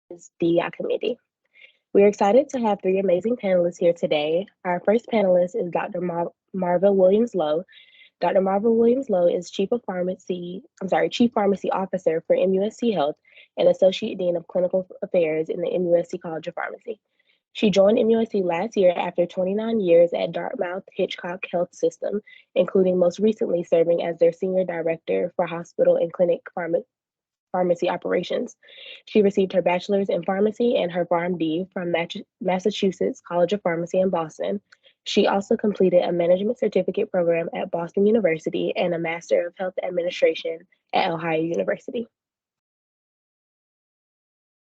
the committee. We're excited to have three amazing panelists here today. Our first panelist is Dr. Marva Williams Lowe. Dr. Marva Williams Lowe is Chief Pharmacy Officer for MUSC Health and Associate Dean of Clinical Affairs in the MUSC College of Pharmacy. She joined MUSC last year after 29 years at Dartmouth Hitchcock Health System, including most recently serving as their Senior Director for Hospital and Clinic Pharmacy Operations. She received her bachelor's in pharmacy and her PharmD from Massachusetts College of Pharmacy in Boston. She also completed a management certificate program at Boston University and a Master of Health Administration at Ohio University.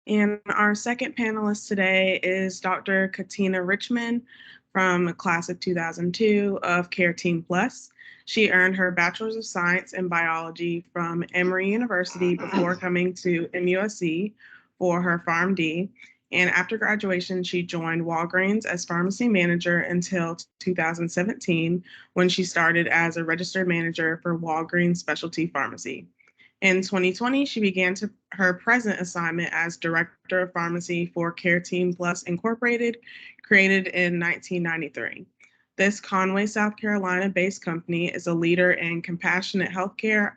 And our second panelist today is Dr. Katina Richmond from the class of 2002 of Careteam Plus. She earned her Bachelor's of Science in Biology from Emory University before coming to MUSC for her PharmD. And after graduation, she joined Walgreens as pharmacy manager until 2017, when she started as a registered manager for Walgreens Specialty Pharmacy. In 2020, she began her present assignment as Director of Pharmacy for Careteam Plus Incorporated, created in 1993. This Conway, South Carolina-based company is a leader in compassionate healthcare,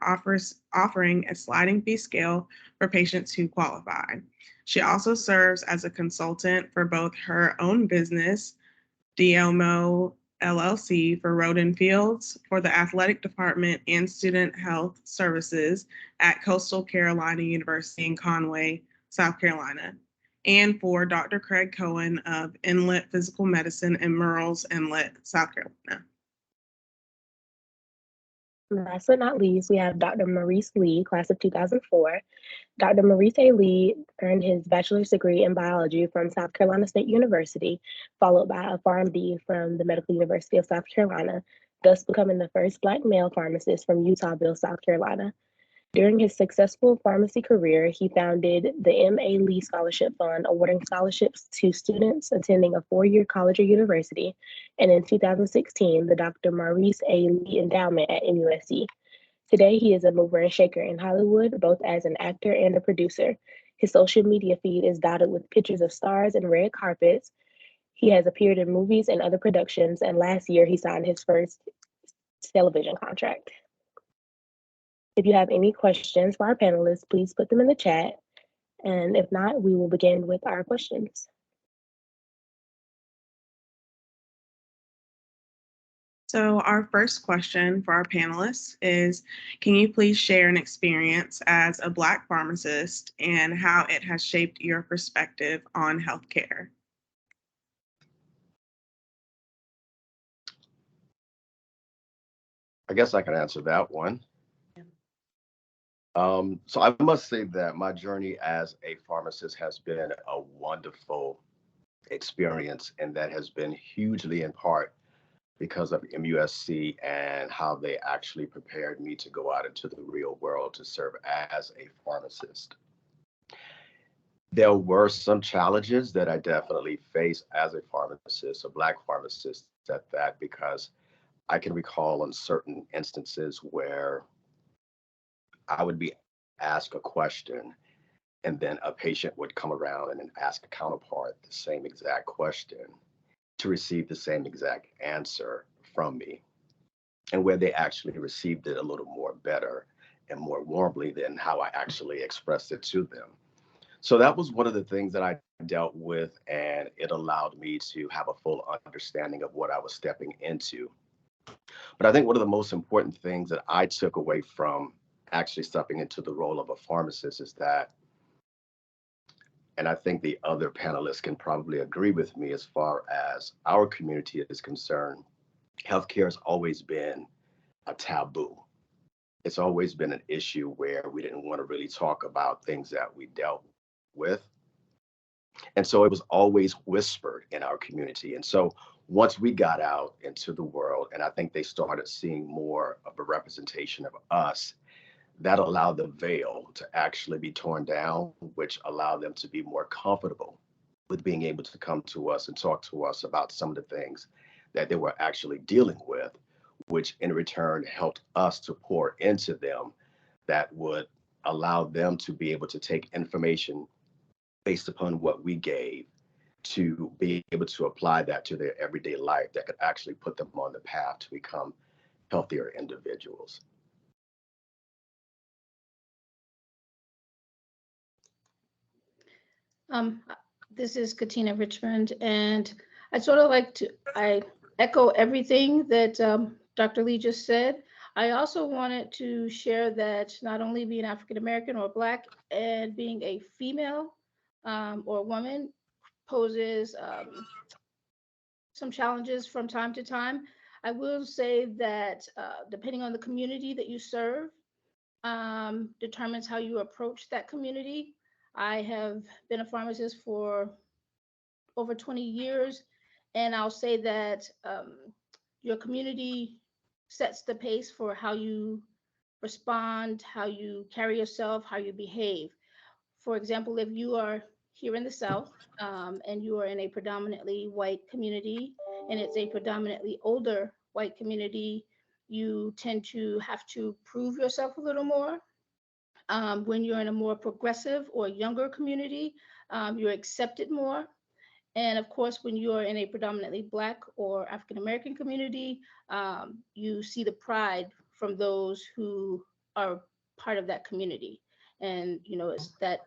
offering a sliding fee scale for patients who qualify. She also serves as a consultant for both her own business, DLMO LLC, for Road and Fields, for the athletic department and student health services at Coastal Carolina University in Conway, South Carolina, and for Dr. Craig Cohen of Inlet Physical Medicine in Murrells Inlet, South Carolina. Last but not least, we have Dr. Maurice Lee, class of 2004. Dr. Maurice A. Lee earned his bachelor's degree in biology from South Carolina State University, followed by a PharmD from the Medical University of South Carolina, thus becoming the first Black male pharmacist from Utahville, South Carolina. During his successful pharmacy career, he founded the M.A. Lee Scholarship Fund, awarding scholarships to students attending a four-year college or university, and in 2016, the Dr. Maurice A. Lee Endowment at MUSC. Today, he is a mover and shaker in Hollywood, both as an actor and a producer. His social media feed is dotted with pictures of stars and red carpets. He has appeared in movies and other productions, and last year he signed his first television contract. If you have any questions for our panelists, please put them in the chat. And if not, we will begin with our questions. So our first question for our panelists is, can you please share an experience as a Black pharmacist and how it has shaped your perspective on healthcare? I guess I can answer that one. So I must say that my journey as a pharmacist has been a wonderful experience, and that has been hugely in part because of MUSC and how they actually prepared me to go out into the real world to serve as a pharmacist. There were some challenges that I definitely faced as a pharmacist, a Black pharmacist at that, because I can recall on certain instances where I would be asked a question, and then a patient would come around and then ask a counterpart the same exact question to receive the same exact answer from me, and where they actually received it a little more better and more warmly than how I actually expressed it to them. So that was one of the things that I dealt with, and it allowed me to have a full understanding of what I was stepping into. But I think one of the most important things that I took away from actually stepping into the role of a pharmacist is that, and I think the other panelists can probably agree with me as far as our community is concerned, healthcare has always been a taboo. It's always been an issue where we didn't want to really talk about things that we dealt with. And so it was always whispered in our community. And so once we got out into the world, and I think they started seeing more of a representation of us, that allowed the veil to actually be torn down, which allowed them to be more comfortable with being able to come to us and talk to us about some of the things that they were actually dealing with, which in return helped us to pour into them that would allow them to be able to take information based upon what we gave to be able to apply that to their everyday life that could actually put them on the path to become healthier individuals. This is Katina Richmond, and I echo everything that Dr. Lee just said. I also wanted to share that not only being African American or Black and being a female or woman poses some challenges from time to time. I will say that depending on the community that you serve, determines how you approach that community. I have been a pharmacist for over 20 years, and I'll say that your community sets the pace for how you respond, how you carry yourself, how you behave. For example, if you are here in the South and you are in a predominantly white community and it's a predominantly older white community, you tend to have to prove yourself a little more. When you're in a more progressive or younger community, you're accepted more. And of course, when you're in a predominantly Black or African American community, you see the pride from those who are part of that community. And, you know, it's that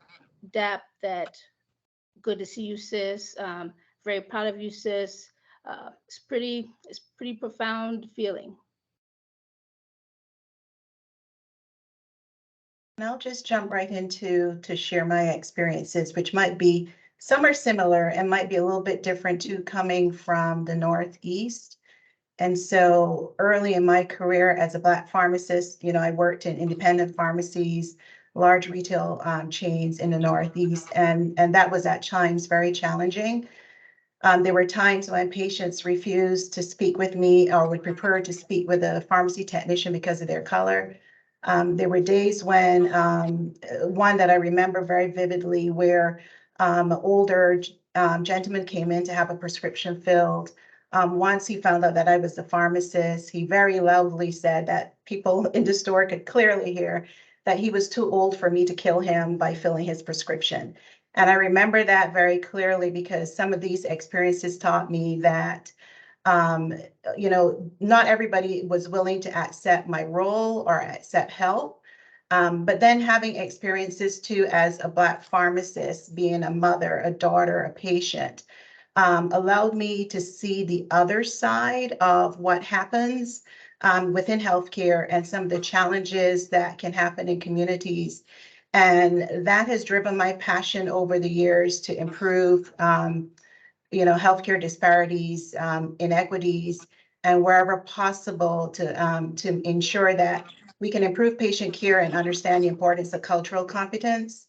DAP, that good to see you, sis. Very proud of you, sis. It's pretty profound feeling. And I'll just jump right into to share my experiences, which might be, some are similar and might be a little bit different too, coming from the Northeast. And so early in my career as a Black pharmacist, you know, I worked in independent pharmacies, large retail chains in the Northeast, and that was at times very challenging. There were times when patients refused to speak with me or would prefer to speak with a pharmacy technician because of their color. There were days when, one that I remember very vividly, where an older gentleman came in to have a prescription filled. Once he found out that I was the pharmacist, he very loudly said that people in the store could clearly hear that he was too old for me to kill him by filling his prescription. And I remember that very clearly because some of these experiences taught me that you know, not everybody was willing to accept my role or accept help. But then having experiences too as a Black pharmacist, being a mother, a daughter, a patient, allowed me to see the other side of what happens within healthcare and some of the challenges that can happen in communities. And that has driven my passion over the years to improve you know, healthcare disparities, inequities, and wherever possible to ensure that we can improve patient care and understand the importance of cultural competence.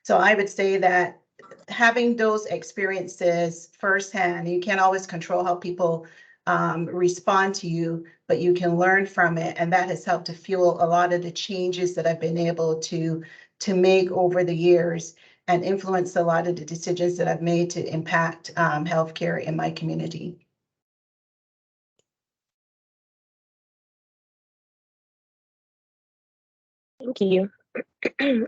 So I would say that having those experiences firsthand, you can't always control how people respond to you, but you can learn from it. And that has helped to fuel a lot of the changes that I've been able to make over the years and influence a lot of the decisions that I've made to impact healthcare in my community. Thank you.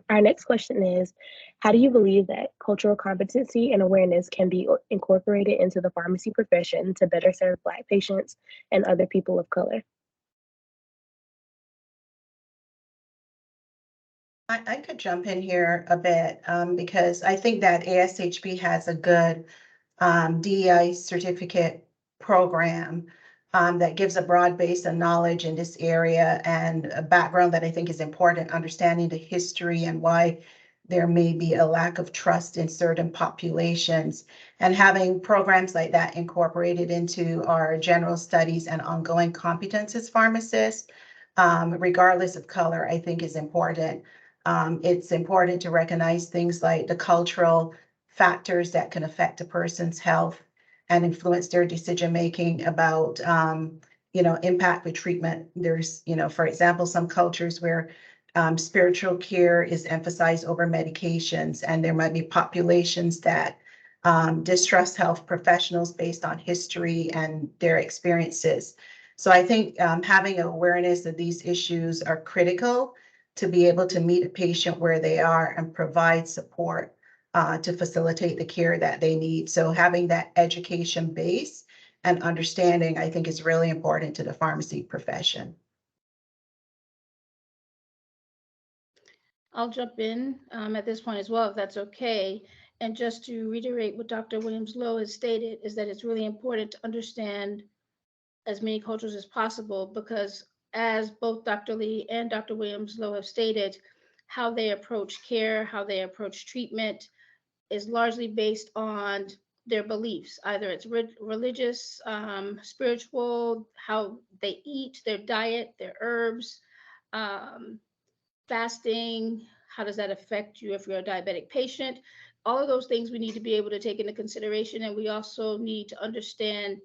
Our next question is, how do you believe that cultural competency and awareness can be incorporated into the pharmacy profession to better serve Black patients and other people of color? I could jump in here a bit because I think that ASHP has a good DEI certificate program that gives a broad base of knowledge in this area and a background that I think is important, understanding the history and why there may be a lack of trust in certain populations, and having programs like that incorporated into our general studies and ongoing competence as pharmacists, regardless of color, I think is important. It's important to recognize things like the cultural factors that can affect a person's health and influence their decision-making about, you know, impact with treatment. There's, you know, for example, some cultures where spiritual care is emphasized over medications, and there might be populations that distrust health professionals based on history and their experiences. So I think having awareness of these issues are critical to be able to meet a patient where they are and provide support to facilitate the care that they need. So having that education base and understanding, I think, is really important to the pharmacy profession. I'll jump in at this point as well, if that's okay. And just to reiterate what Dr. Williams-Lowe has stated, is that it's really important to understand as many cultures as possible, because as both Dr. Lee and Dr. Williams-Lowe have stated, how they approach care, how they approach treatment is largely based on their beliefs. Either it's religious, spiritual, how they eat, their diet, their herbs, fasting, how does that affect you if you're a diabetic patient? All of those things we need to be able to take into consideration, and we also need to understand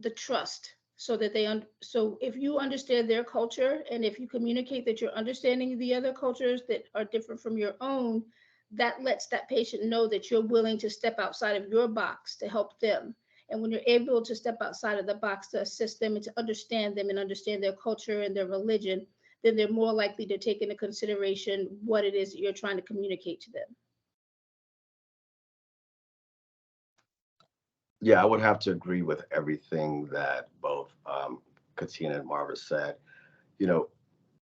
the trust, so that so if you understand their culture, and if you communicate that you're understanding the other cultures that are different from your own, that lets that patient know that you're willing to step outside of your box to help them. And when you're able to step outside of the box to assist them and to understand them and understand their culture and their religion, then they're more likely to take into consideration what it is that you're trying to communicate to them. Yeah, I would have to agree with everything that both Katina and Marva said. You know,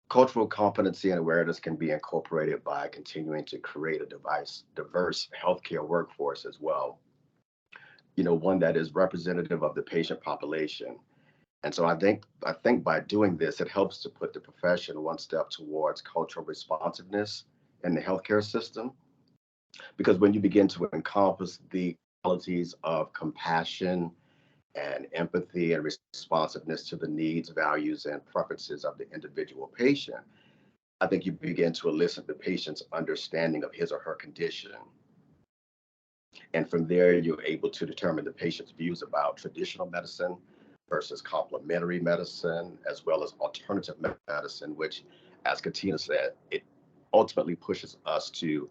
cultural competency and awareness can be incorporated by continuing to create a diverse healthcare workforce as well. You know, one that is representative of the patient population. And so I think by doing this, it helps to put the profession one step towards cultural responsiveness in the healthcare system. Because when you begin to encompass the qualities of compassion and empathy and responsiveness to the needs, values, and preferences of the individual patient, I think you begin to elicit the patient's understanding of his or her condition. And from there, you're able to determine the patient's views about traditional medicine versus complementary medicine, as well as alternative medicine, which, as Katina said, it ultimately pushes us to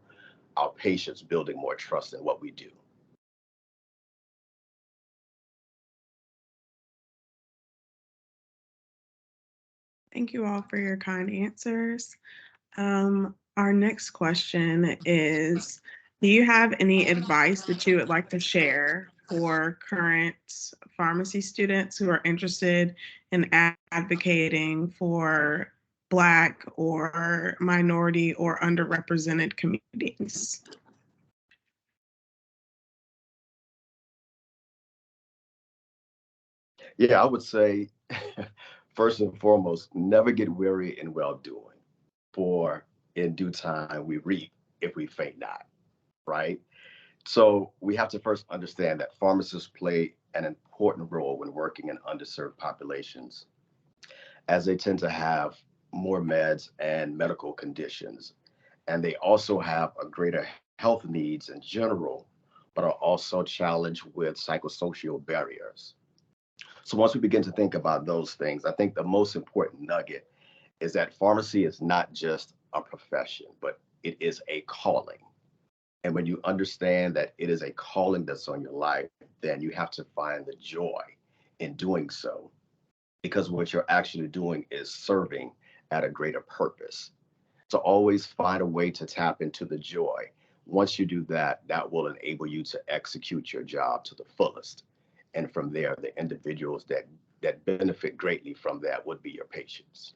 our patients building more trust in what we do. Thank you all for your kind answers. Our next question is, do you have any advice that you would like to share for current pharmacy students who are interested in advocating for Black or minority or underrepresented communities? Yeah, I would say, first and foremost, never get weary in well doing, for in due time we reap if we faint not, right? So we have to first understand that pharmacists play an important role when working in underserved populations, as they tend to have more meds and medical conditions. And they also have a greater health needs in general, but are also challenged with psychosocial barriers. So once we begin to think about those things, I think the most important nugget is that pharmacy is not just a profession, but it is a calling. And when you understand that it is a calling that's on your life, then you have to find the joy in doing so, because what you're actually doing is serving at a greater purpose. So always find a way to tap into the joy. Once you do that, that will enable you to execute your job to the fullest. And from there, the individuals that benefit greatly from that would be your patients.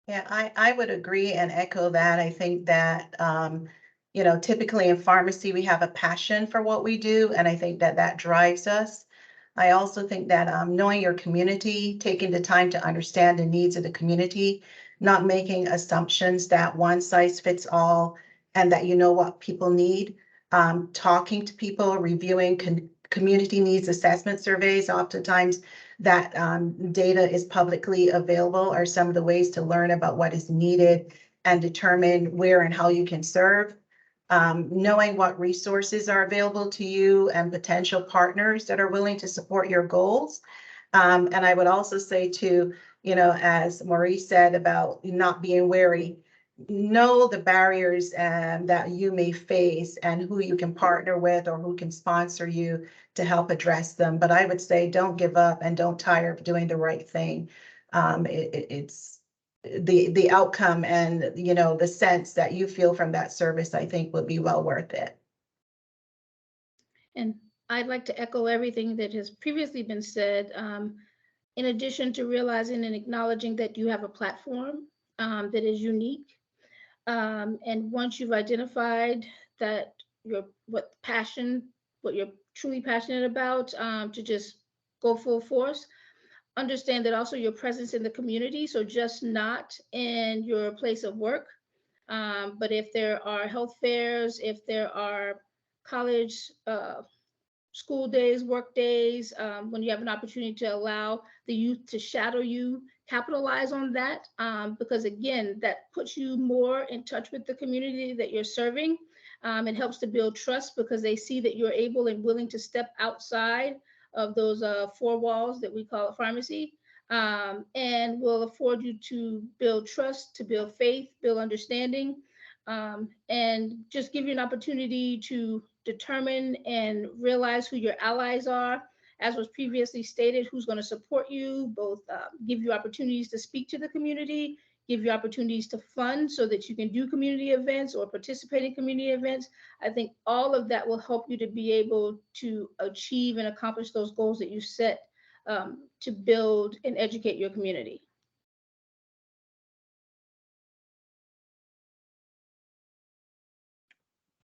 Yeah, I would agree and echo that. I think that, you know, typically in pharmacy, we have a passion for what we do, and I think that that drives us. I also think that knowing your community, taking the time to understand the needs of the community, not making assumptions that one size fits all, and that you know what people need, talking to people, reviewing community needs assessment surveys. Oftentimes that data is publicly available, are some of the ways to learn about what is needed and determine where and how you can serve. Knowing what resources are available to you and potential partners that are willing to support your goals. And I would also say too, you know, as Maurice said about not being wary, know the barriers that you may face and who you can partner with or who can sponsor you to help address them. But I would say don't give up and don't tire of doing the right thing. It's the outcome and, you know, the sense that you feel from that service, I think would be well worth it. And I'd like to echo everything that has previously been said. In addition to realizing and acknowledging that you have a platform that is unique. And once you've identified that what you're truly passionate about, to just go full force. Understand that also your presence in the community, so just not in your place of work, but if there are health fairs, if there are college school days, work days, when you have an opportunity to allow the youth to shadow you, capitalize on that, because again, that puts you more in touch with the community that you're serving. It helps to build trust because they see that you're able and willing to step outside of those four walls that we call a pharmacy, and will afford you to build trust, to build faith, build understanding, and just give you an opportunity to determine and realize who your allies are. As was previously stated, who's going to support you, both give you opportunities to speak to the community, give you opportunities to fund so that you can do community events or participate in community events. I think all of that will help you to be able to achieve and accomplish those goals that you set to build and educate your community.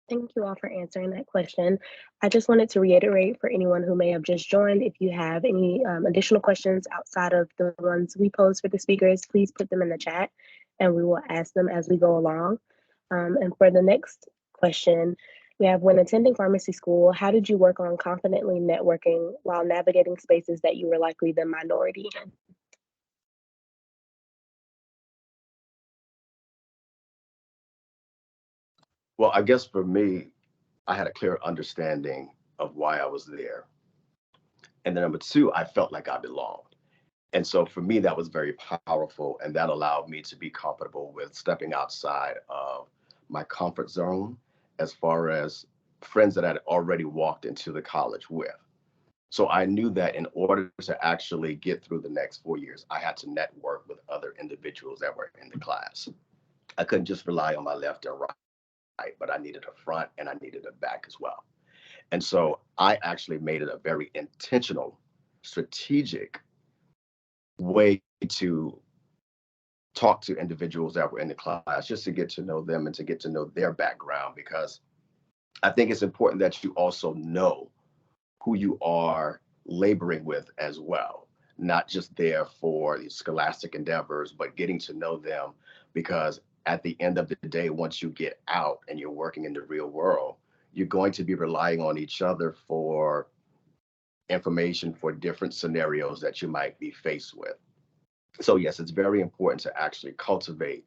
Thank you all for answering that question. I just wanted to reiterate for anyone who may have just joined, if you have any additional questions outside of the ones we pose for the speakers, please put them in the chat and we will ask them as we go along. And for the next question, we have, when attending pharmacy school, how did you work on confidently networking while navigating spaces that you were likely the minority in? Well, I guess for me, I had a clear understanding of why I was there. And then number two, I felt like I belonged. And so for me, that was very powerful. And that allowed me to be comfortable with stepping outside of my comfort zone as far as friends that I'd already walked into the college with. So I knew that in order to actually get through the next 4 years, I had to network with other individuals that were in the class. I couldn't just rely on my left and right, but I needed a front and I needed a back as well. And so I actually made it a very intentional, strategic way to talk to individuals that were in the class, just to get to know them and to get to know their background, because I think it's important that you also know who you are laboring with as well, not just there for these scholastic endeavors, but getting to know them, because at the end of the day, once you get out and you're working in the real world, you're going to be relying on each other for information for different scenarios that you might be faced with. So yes, it's very important to actually cultivate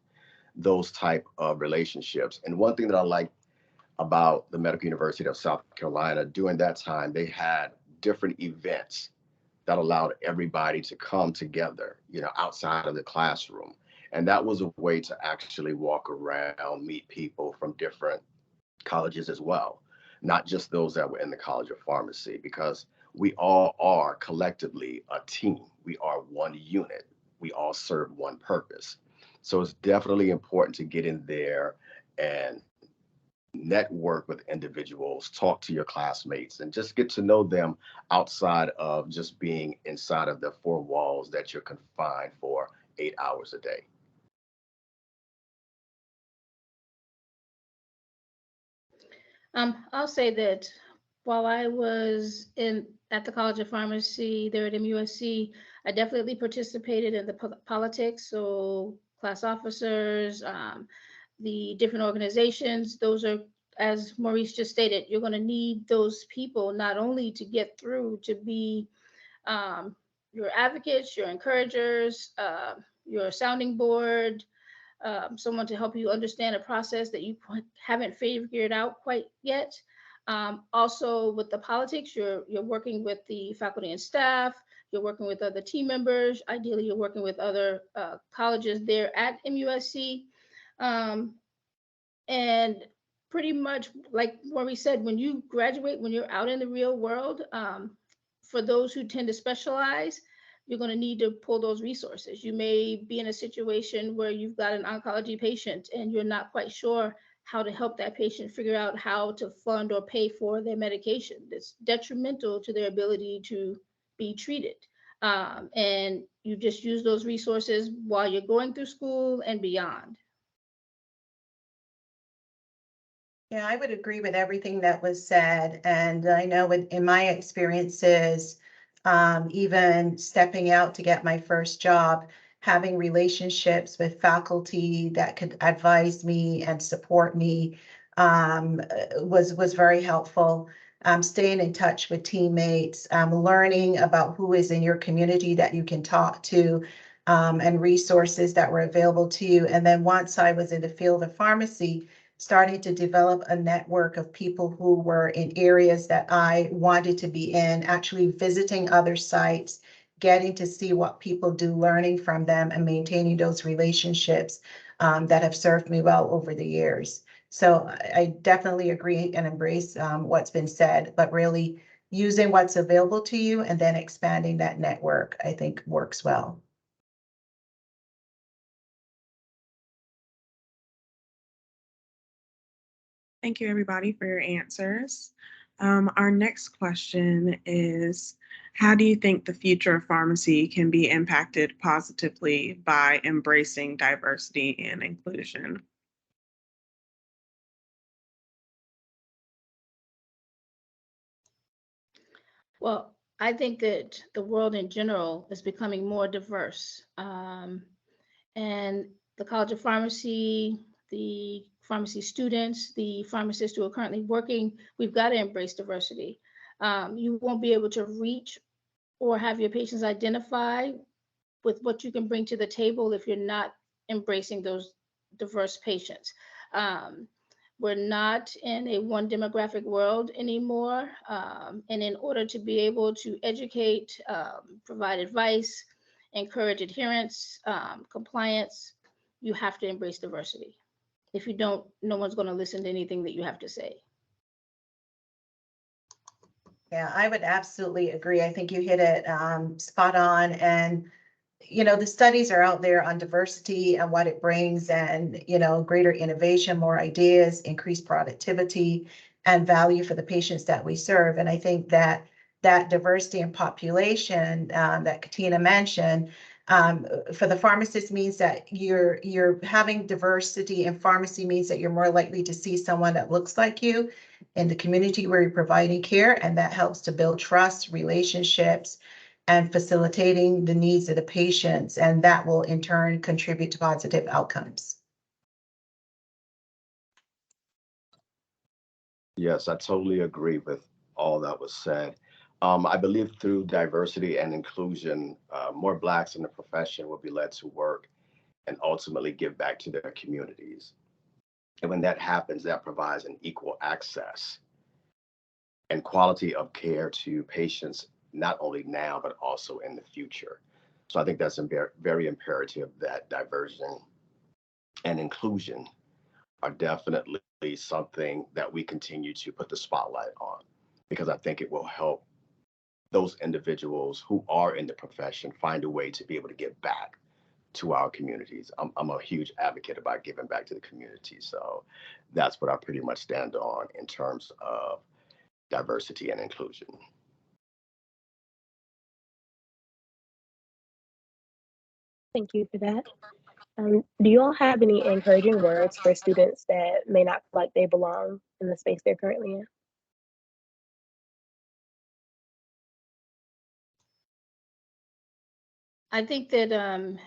those type of relationships. And one thing that I like about the Medical University of South Carolina, during that time, they had different events that allowed everybody to come together, outside of the classroom. And that was a way to actually walk around, meet people from different colleges as well, not just those that were in the College of Pharmacy, because we all are collectively a team. We are one unit. We all serve one purpose. So it's definitely important to get in there and network with individuals, talk to your classmates, and just get to know them outside of just being inside of the four walls that you're confined for 8 hours a day. I'll say that while I was at the College of Pharmacy there at MUSC, I definitely participated in the politics, so class officers, the different organizations. Those are, as Maurice just stated, you're going to need those people not only to get through, to be your advocates, your encouragers, your sounding board, someone to help you understand a process that you haven't figured out quite yet. Also with the politics, you're working with the faculty and staff, you're working with other team members, ideally you're working with other colleges there at MUSC. And pretty much like Maurice said, when you graduate, when you're out in the real world, for those who tend to specialize, you're going to need to pull those resources. You may be in a situation where you've got an oncology patient and you're not quite sure how to help that patient figure out how to fund or pay for their medication. It's detrimental to their ability to be treated. And you just use those resources while you're going through school and beyond. Yeah, I would agree with everything that was said. And I know in my experiences, even stepping out to get my first job, having relationships with faculty that could advise me and support me was very helpful. Staying in touch with teammates, learning about who is in your community that you can talk to, and resources that were available to you. And then once I was in the field of pharmacy, starting to develop a network of people who were in areas that I wanted to be in, actually visiting other sites, getting to see what people do, learning from them, and maintaining those relationships that have served me well over the years. So I definitely agree and embrace what's been said, but really using what's available to you and then expanding that network, I think works well. Thank you, everybody, for your answers. Our next question is, how do you think the future of pharmacy can be impacted positively by embracing diversity and inclusion? Well, I think that the world in general is becoming more diverse. And the College of Pharmacy, the pharmacy students, the pharmacists who are currently working, we've got to embrace diversity. You won't be able to reach or have your patients identify with what you can bring to the table if you're not embracing those diverse patients. We're not in a one demographic world anymore. And in order to be able to educate, provide advice, encourage adherence, compliance, you have to embrace diversity. If you don't, no one's going to listen to anything that you have to say. Yeah, I would absolutely agree. I think you hit it spot on. And the studies are out there on diversity and what it brings, and, greater innovation, more ideas, increased productivity, and value for the patients that we serve. And I think that diversity in population that Katina mentioned, for the pharmacist means that you're having diversity in pharmacy means that you're more likely to see someone that looks like you in the community where you're providing care, and that helps to build trust, relationships, and facilitating the needs of the patients, and that will in turn contribute to positive outcomes. Yes, I totally agree with all that was said. I believe through diversity and inclusion, more Blacks in the profession will be led to work and ultimately give back to their communities. And when that happens, that provides an equal access and quality of care to patients, not only now, but also in the future. So I think that's very imperative that diversion and inclusion are definitely something that we continue to put the spotlight on, because I think it will help those individuals who are in the profession find a way to be able to give back to our communities. I'm a huge advocate about giving back to the community. So that's what I pretty much stand on in terms of diversity and inclusion. Thank you for that. Do you all have any encouraging words for students that may not feel like they belong in the space they're currently in? I think that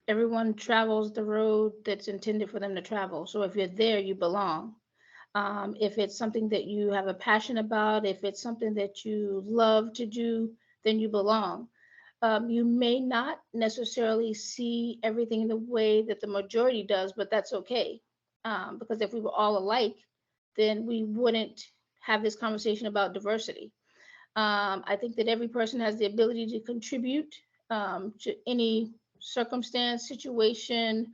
everyone travels the road that's intended for them to travel. So if you're there, you belong. If it's something that you have a passion about, if it's something that you love to do, then you belong. You may not necessarily see everything the way that the majority does, but that's okay. Because if we were all alike, then we wouldn't have this conversation about diversity. I think that every person has the ability to contribute to any circumstance, situation,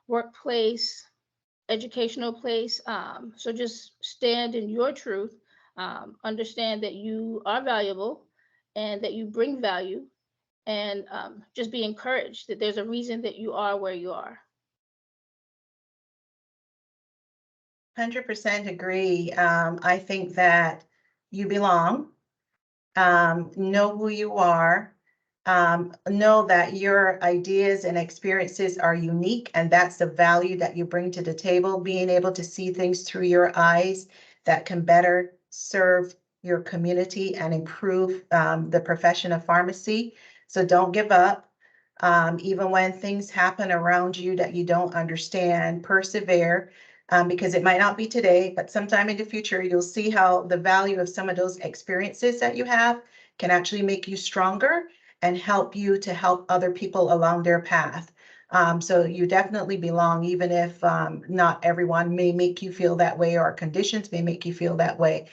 workplace, educational place. So just stand in your truth, understand that you are valuable and that you bring value, and just be encouraged that there's a reason that you are where you are. 100% agree. I think that you belong. Know who you are. Know that your ideas and experiences are unique, and that's the value that you bring to the table, being able to see things through your eyes that can better serve your community and improve the profession of pharmacy. So don't give up. Even when things happen around you that you don't understand, persevere. Because it might not be today, but sometime in the future, you'll see how the value of some of those experiences that you have can actually make you stronger and help you to help other people along their path. So you definitely belong, even if not everyone may make you feel that way or conditions may make you feel that way.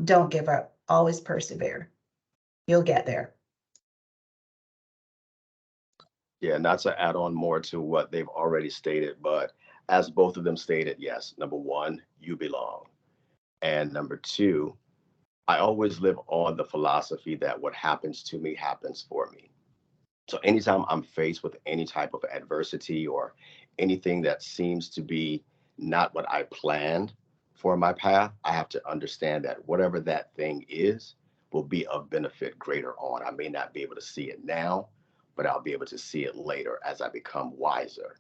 Don't give up. Always persevere. You'll get there. Yeah, not to add on more to what they've already stated, but as both of them stated, yes, number one, you belong. And number two, I always live on the philosophy that what happens to me happens for me. So anytime I'm faced with any type of adversity or anything that seems to be not what I planned for my path, I have to understand that whatever that thing is will be of benefit greater on. I may not be able to see it now, but I'll be able to see it later as I become wiser.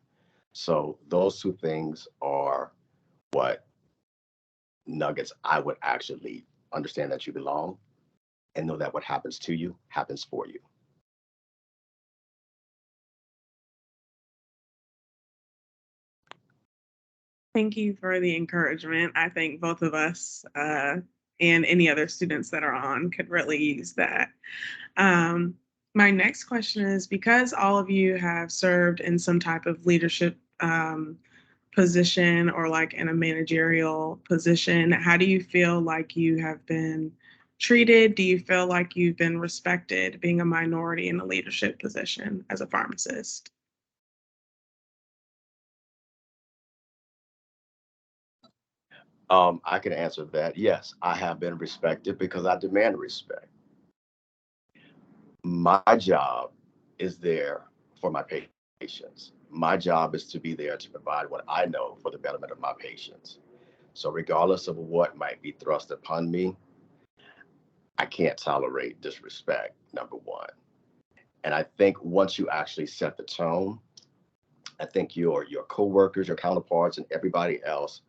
So those two things are what nuggets I would actually understand that you belong and know that what happens to you happens for you. Thank you for the encouragement. I think both of us and any other students that are on could really use that. My next question is, because all of you have served in some type of leadership position or like in a managerial position, how do you feel like you have been treated? Do you feel like you've been respected being a minority in a leadership position as a pharmacist? I can answer that. Yes, I have been respected because I demand respect. My job is there for my patients. My job is to be there to provide what I know for the betterment of my patients. So, regardless of what might be thrust upon me, I can't tolerate disrespect, number one. And I think once you actually set the tone, I think your coworkers, your counterparts, and everybody else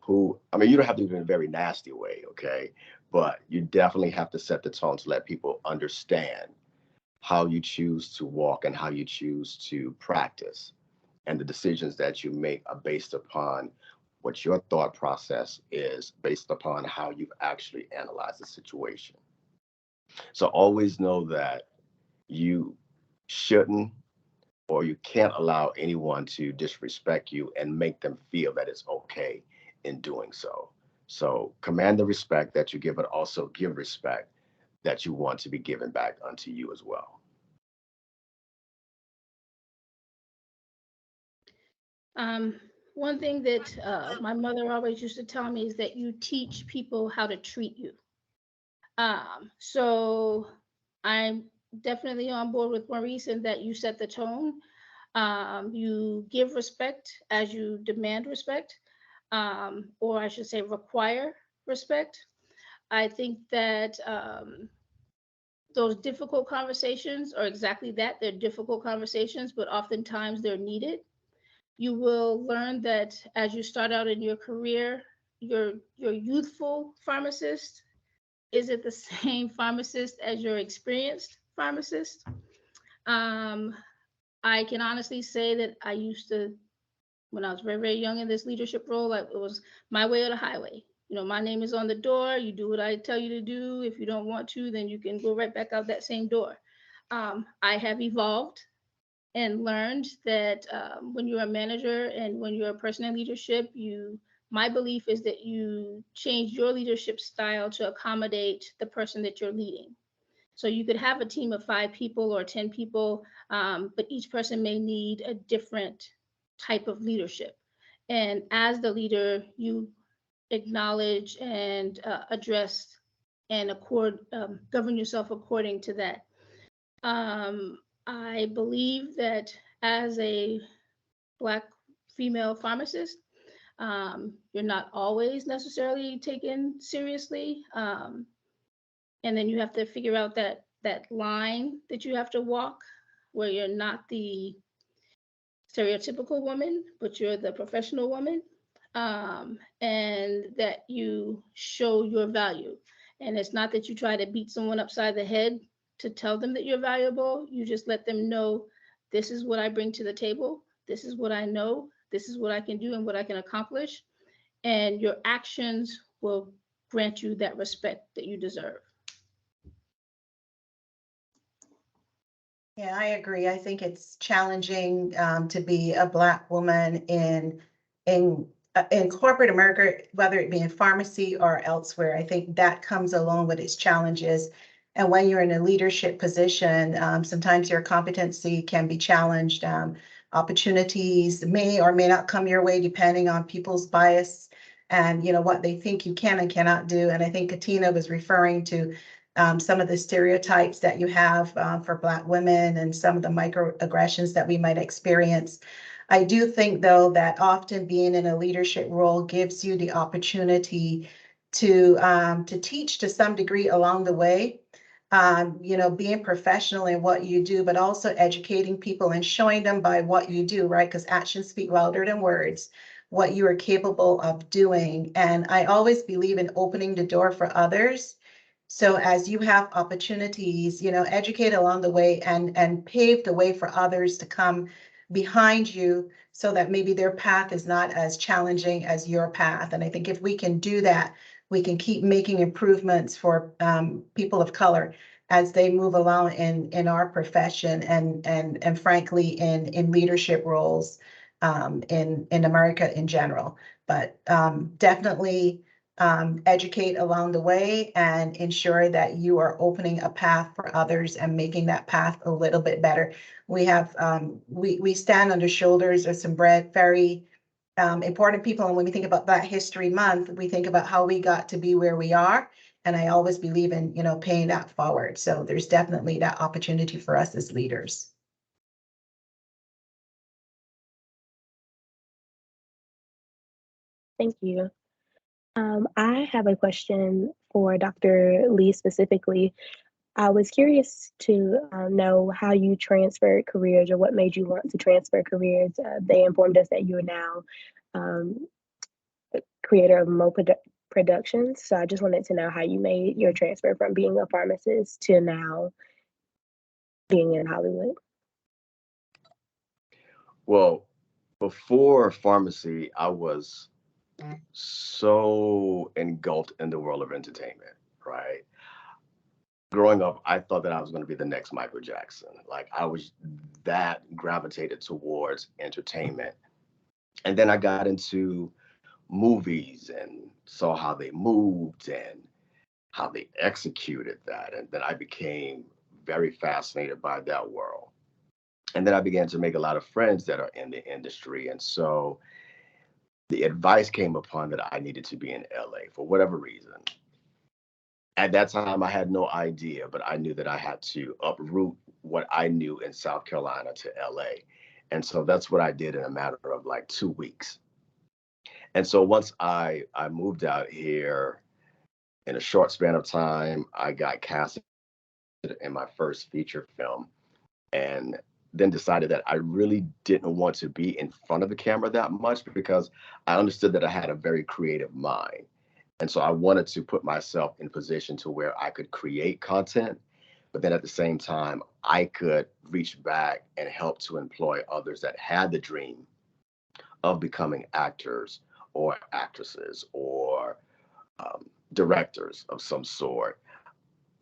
who, I mean, you don't have to do it in a very nasty way, okay? But you definitely have to set the tone to let people understand how you choose to walk and how you choose to practice. And the decisions that you make are based upon what your thought process is, based upon how you've actually analyzed the situation. So always know that you shouldn't or you can't allow anyone to disrespect you and make them feel that it's okay in doing so. So command the respect that you give, but also give respect that you want to be given back unto you as well. One thing that my mother always used to tell me is that you teach people how to treat you. So I'm definitely on board with Maurice in that you set the tone. You give respect as you demand respect, or I should say require respect. I think that those difficult conversations are exactly that. They're difficult conversations, but oftentimes they're needed. You will learn that as you start out in your career, your youthful pharmacist isn't the same pharmacist as your experienced pharmacist. I can honestly say that I used to, when I was very, very young in this leadership role, it was my way or the highway. You know, my name is on the door. You do what I tell you to do. If you don't want to, then you can go right back out that same door. I have evolved and learned that when you're a manager and when you're a person in leadership, my belief is that you change your leadership style to accommodate the person that you're leading. So you could have a team of 5 people or 10 people, but each person may need a different type of leadership. And as the leader, you acknowledge and address and govern yourself according to that. I believe that as a Black female pharmacist, you're not always necessarily taken seriously. And then you have to figure out that line that you have to walk where you're not the stereotypical woman, but you're the professional woman, and that you show your value. And it's not that you try to beat someone upside the head to tell them that you're valuable. You just let them know, this is what I bring to the table. This is what I know. This is what I can do and what I can accomplish. And your actions will grant you that respect that you deserve. Yeah, I agree. I think it's challenging to be a Black woman in corporate America, whether it be in pharmacy or elsewhere. I think that comes along with its challenges. And when you're in a leadership position, sometimes your competency can be challenged. Opportunities may or may not come your way depending on people's bias and what they think you can and cannot do. And I think Katina was referring to some of the stereotypes that you have for Black women and some of the microaggressions that we might experience. I do think, though, that often being in a leadership role gives you the opportunity to teach to some degree along the way. Being professional in what you do, but also educating people and showing them by what you do, right? Because actions speak louder than words, what you are capable of doing. And I always believe in opening the door for others. So as you have opportunities, educate along the way and pave the way for others to come behind you so that maybe their path is not as challenging as your path. And I think if we can do that, we can keep making improvements for people of color as they move along in our profession and frankly in leadership roles in America in general. But definitely educate along the way and ensure that you are opening a path for others and making that path a little bit better. We have we stand on the shoulders of some very important people, and when we think about Black History Month, we think about how we got to be where we are. And I always believe in paying that forward. So there's definitely that opportunity for us as leaders. Thank you. I have a question for Dr. Lee specifically. I was curious to know how you transferred careers or what made you want to transfer careers. They informed us that you're now creator of Moe Productions. So I just wanted to know how you made your transfer from being a pharmacist to now being in Hollywood. Well, before pharmacy, I was so engulfed in the world of entertainment, right? Growing up, I thought that I was going to be the next Michael Jackson. Like I was that gravitated towards entertainment. And then I got into movies and saw how they moved and how they executed that. And then I became very fascinated by that world. And then I began to make a lot of friends that are in the industry. And so the advice came upon that I needed to be in LA for whatever reason. At that time, I had no idea, but I knew that I had to uproot what I knew in South Carolina to LA. And so that's what I did in a matter of like 2 weeks. And so once I moved out here, in a short span of time, I got casted in my first feature film and then decided that I really didn't want to be in front of the camera that much because I understood that I had a very creative mind. And so I wanted to put myself in position to where I could create content, but then at the same time, I could reach back and help to employ others that had the dream of becoming actors or actresses or directors of some sort.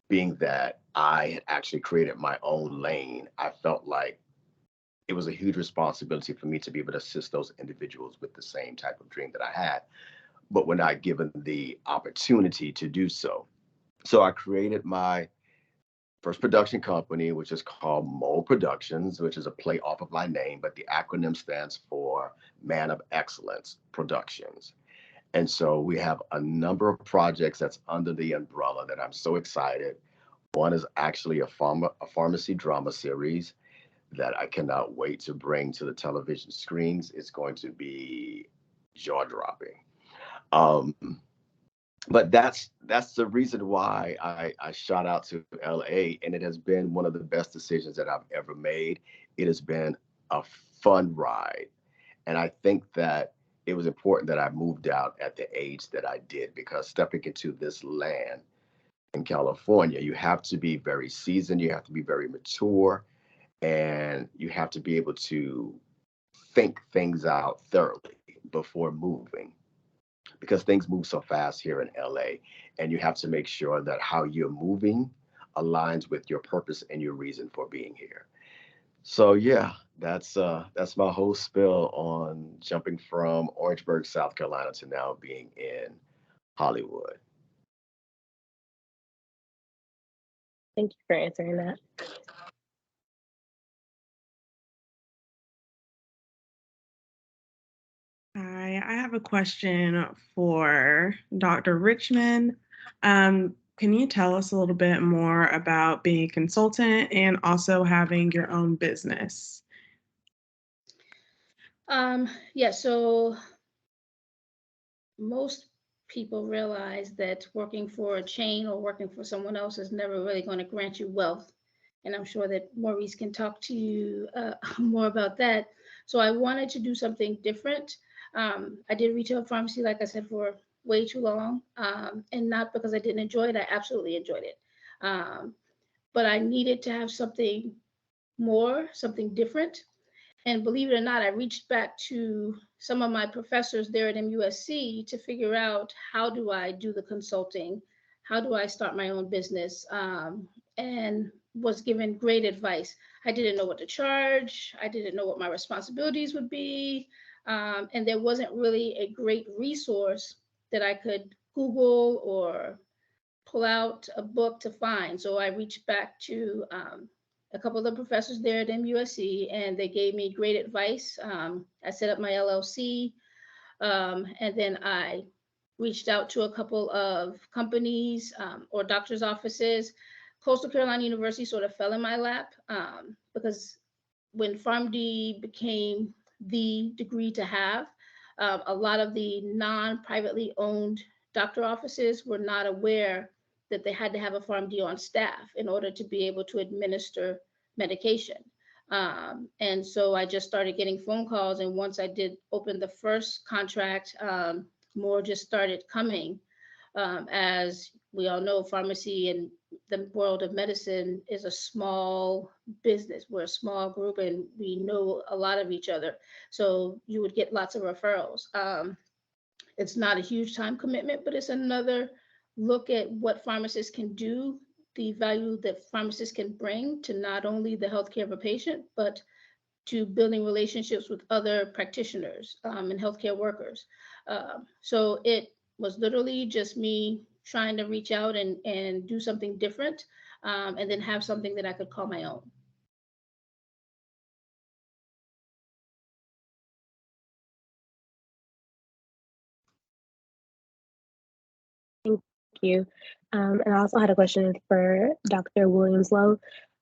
Being that I had actually created my own lane, I felt like it was a huge responsibility for me to be able to assist those individuals with the same type of dream that I had, but were not given the opportunity to do so. So I created my first production company, which is called Moe Productions, which is a play off of my name, but the acronym stands for Man of Excellence Productions. And so we have a number of projects that's under the umbrella that I'm so excited. One is actually a pharmacy drama series. that I cannot wait to bring to the television screens. It's going to be jaw-dropping. Um, but that's the reason why I shot out to LA, and it has been one of the best decisions that I've ever made. It has been a fun ride. And I think that it was important that I moved out at the age that I did, because stepping into this land in California, you have to be very seasoned, you have to be very mature, and you have to be able to think things out thoroughly before moving, because things move so fast here in LA, and you have to make sure that how you're moving aligns with your purpose and your reason for being here. So yeah, that's my whole spill on jumping from Orangeburg, South Carolina to now being in Hollywood. Thank you for answering that. I have a question for Dr. Richmond. Can you tell us a little bit more about being a consultant and also having your own business? Yeah, so most people realize that working for a chain or working for someone else is never really going to grant you wealth. And I'm sure that Maurice can talk to you more about that. So I wanted to do something different. I did retail pharmacy, like I said, for way too long. And not because I didn't enjoy it, I absolutely enjoyed it. But I needed to have something more, something different. And believe it or not, I reached back to some of my professors there at MUSC to figure out, how do I do the consulting? How do I start my own business? And was given great advice. I didn't know what to charge. I didn't know what my responsibilities would be. And there wasn't really a great resource that I could Google or pull out a book to find. So I reached back to a couple of the professors there at MUSC, and they gave me great advice. I set up my LLC, and then I reached out to a couple of companies or doctor's offices. Coastal Carolina University sort of fell in my lap because when PharmD became the degree to have, a lot of the non-privately owned doctor offices were not aware that they had to have a PharmD on staff in order to be able to administer medication. And so I just started getting phone calls. And once I did open the first contract, more just started coming. As we all know, pharmacy in the world of medicine is a small business. We're a small group and we know a lot of each other. So you would get lots of referrals. It's not a huge time commitment, but it's another look at what pharmacists can do, the value that pharmacists can bring to not only the healthcare of a patient, but to building relationships with other practitioners and healthcare workers. So it was literally just me trying to reach out and do something different, and then have something that I could call my own. Thank you. And I also had a question for Dr. Williams-Lowe.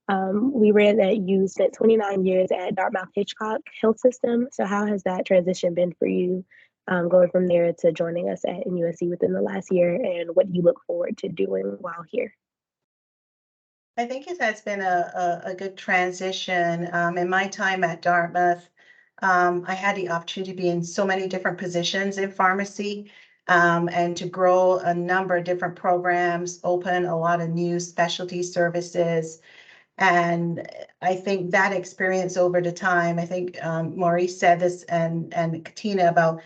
We read that you spent 29 years at Dartmouth-Hitchcock Health System. So how has that transition been for you, going from there to joining us at MUSC within the last year, and what do you look forward to doing while here? I think it has been a good transition. In my time at Dartmouth, I had the opportunity to be in so many different positions in pharmacy, and to grow a number of different programs, open a lot of new specialty services. And I think that experience over the time, I think Maurice said this and Katina about,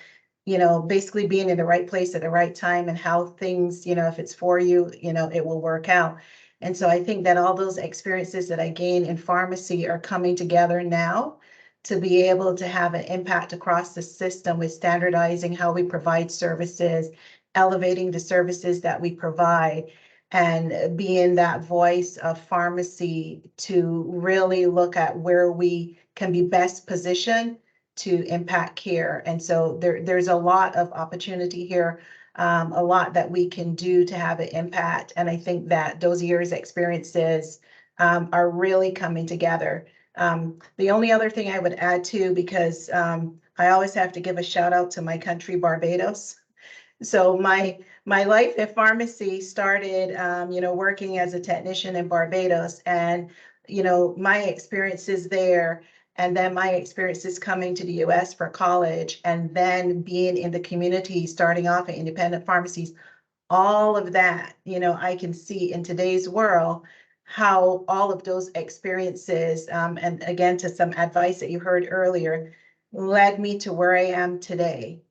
basically being in the right place at the right time, and how things, if it's for you, it will work out. And so I think that all those experiences that I gained in pharmacy are coming together now to be able to have an impact across the system with standardizing how we provide services, elevating the services that we provide, and being that voice of pharmacy to really look at where we can be best positioned to impact care. And so there's a lot of opportunity here, a lot that we can do to have an impact. And I think that those years' experiences are really coming together The only other thing I would add too, because I always have to give a shout out to my country, Barbados. So my life at pharmacy started, working as a technician in Barbados, and my experiences there, and then my experiences coming to the U.S. for college, and then being in the community, starting off at independent pharmacies, all of that, I can see in today's world how all of those experiences, and again, to some advice that you heard earlier, led me to where I am today,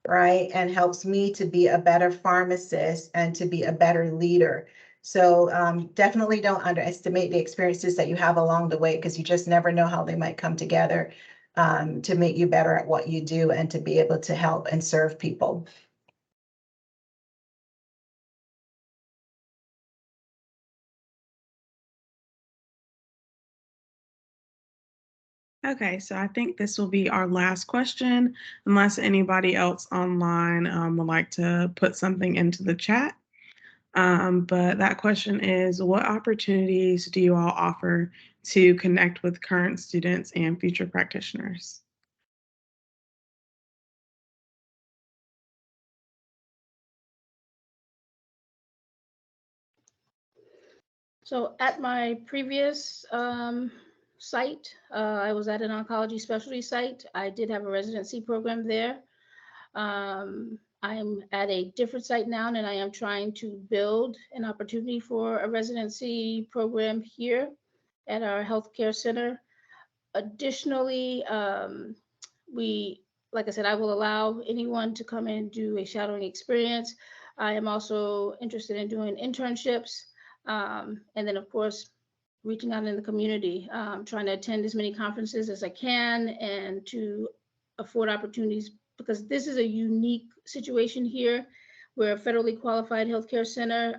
right? And helps me to be a better pharmacist and to be a better leader. So definitely don't underestimate the experiences that you have along the way, because you just never know how they might come together to make you better at what you do and to be able to help and serve people. Okay, so I think this will be our last question, unless anybody else online would like to put something into the chat. But that question is, what opportunities do you all offer to connect with current students and future practitioners? So at my previous site, I was at an oncology specialty site. I did have a residency program there. I'm at a different site now, and I am trying to build an opportunity for a residency program here at our healthcare center. Additionally, like I said, I will allow anyone to come in and do a shadowing experience. I am also interested in doing internships. And then, of course, reaching out in the community, trying to attend as many conferences as I can and to afford opportunities, because this is a unique situation here. We're a federally qualified healthcare center.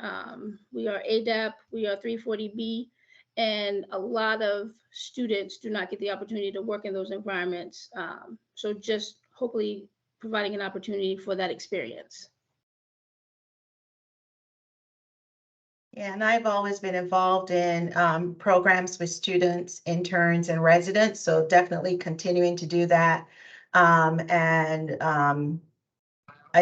We are ADAP, we are 340B, and a lot of students do not get the opportunity to work in those environments. So just hopefully providing an opportunity for that experience. Yeah, and I've always been involved in programs with students, interns, and residents, so definitely continuing to do that. I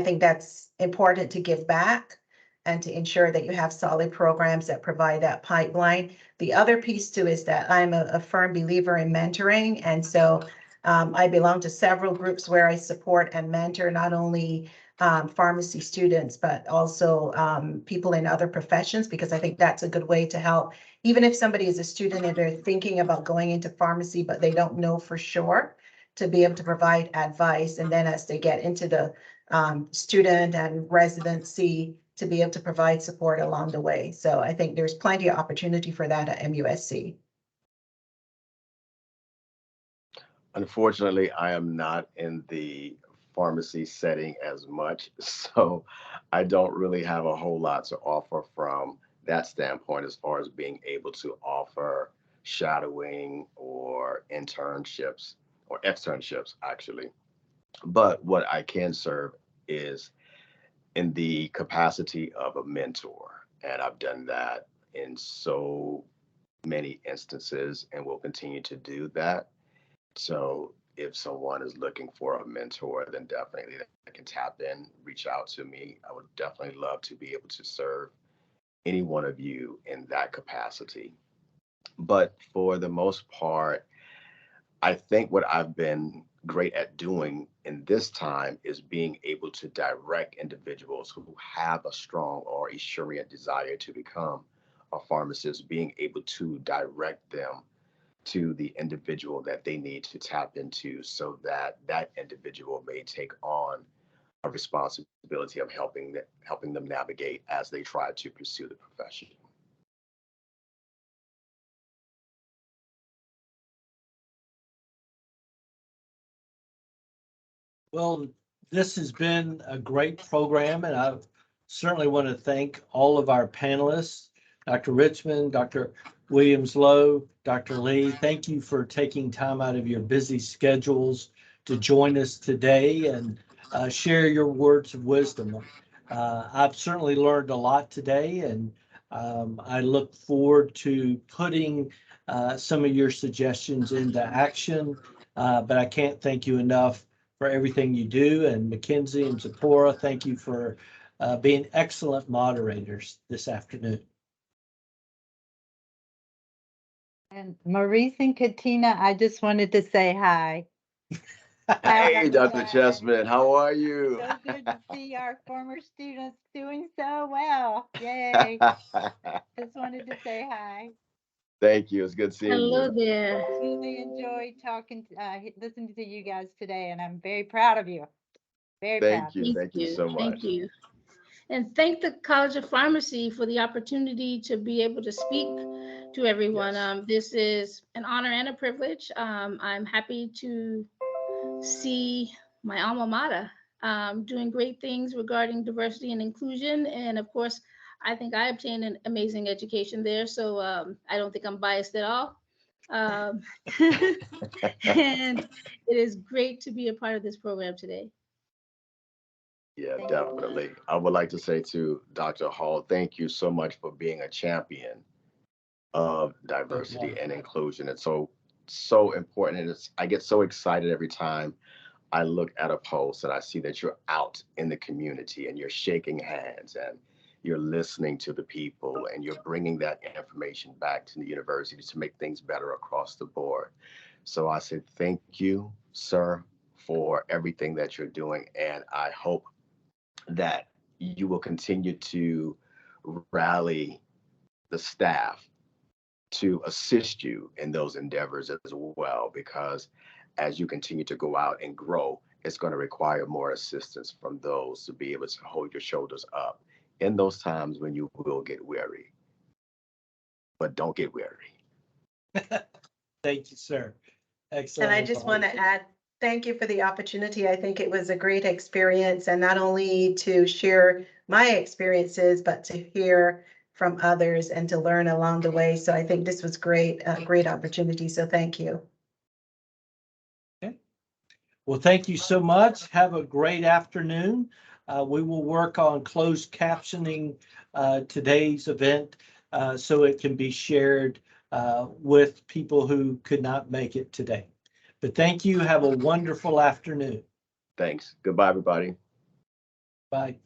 think that's important to give back and to ensure that you have solid programs that provide that pipeline. The other piece too is that I'm a firm believer in mentoring, and so I belong to several groups where I support and mentor not only pharmacy students, but also people in other professions, because I think that's a good way to help. Even if somebody is a student and they're thinking about going into pharmacy, but they don't know for sure, to be able to provide advice. And then as they get into the student and residency, to be able to provide support along the way. So I think there's plenty of opportunity for that at MUSC. Unfortunately, I am not in the pharmacy setting as much, so I don't really have a whole lot to offer from that standpoint as far as being able to offer shadowing or internships or externships, actually. But what I can serve is in the capacity of a mentor, and I've done that in so many instances and will continue to do that. So if someone is looking for a mentor, then definitely they can tap in, reach out to me. I would definitely love to be able to serve any one of you in that capacity. But for the most part, I think what I've been great at doing in this time is being able to direct individuals who have a strong or esurient desire to become a pharmacist, being able to direct them to the individual that they need to tap into so that that individual may take on a responsibility of helping them navigate as they try to pursue the profession. Well, this has been a great program, and I certainly want to thank all of our panelists, Dr. Richmond, Dr. Williams Lowe, Dr. Lee. Thank you for taking time out of your busy schedules to join us today and share your words of wisdom. I've certainly learned a lot today, and I look forward to putting some of your suggestions into action. But I can't thank you enough for everything you do. And Makenzie and Ziporrah, thank you for being excellent moderators this afternoon. And Maurice and Katina, I just wanted to say hi. Hey, Dr. Chessman, how are you? So good to see our former students doing so well. Yay. Just wanted to say hi. Thank you. It's good seeing Hello you. there. Really enjoyed talking, listening to you guys today, and I'm very proud of you. Very Thank proud. you. Thank you so much. Thank you. And thank the College of Pharmacy for the opportunity to be able to speak to everyone. Yes. This is an honor and a privilege. I'm happy to see my alma mater doing great things regarding diversity and inclusion. And of course, I think I obtained an amazing education there. So I don't think I'm biased at all. And it is great to be a part of this program today. Yeah, definitely. I would like to say to Dr. Hall, thank you so much for being a champion of diversity and inclusion. It's so important. And I get so excited every time I look at a post and I see that you're out in the community and you're shaking hands and you're listening to the people and you're bringing that information back to the university to make things better across the board. So I said, thank you, sir, for everything that you're doing. And I hope that you will continue to rally the staff to assist you in those endeavors as well, because as you continue to go out and grow, it's going to require more assistance from those to be able to hold your shoulders up in those times when you will get weary. But don't get weary. Thank you, sir. Excellent. And I just want to add, thank you for the opportunity. I think it was a great experience, and not only to share my experiences, but to hear from others and to learn along the way. So I think this was great, a great opportunity. So thank you. Okay. Well, thank you so much. Have a great afternoon. We will work on closed captioning today's event so it can be shared with people who could not make it today. But thank you. Have a wonderful afternoon. Thanks. Goodbye, everybody. Bye.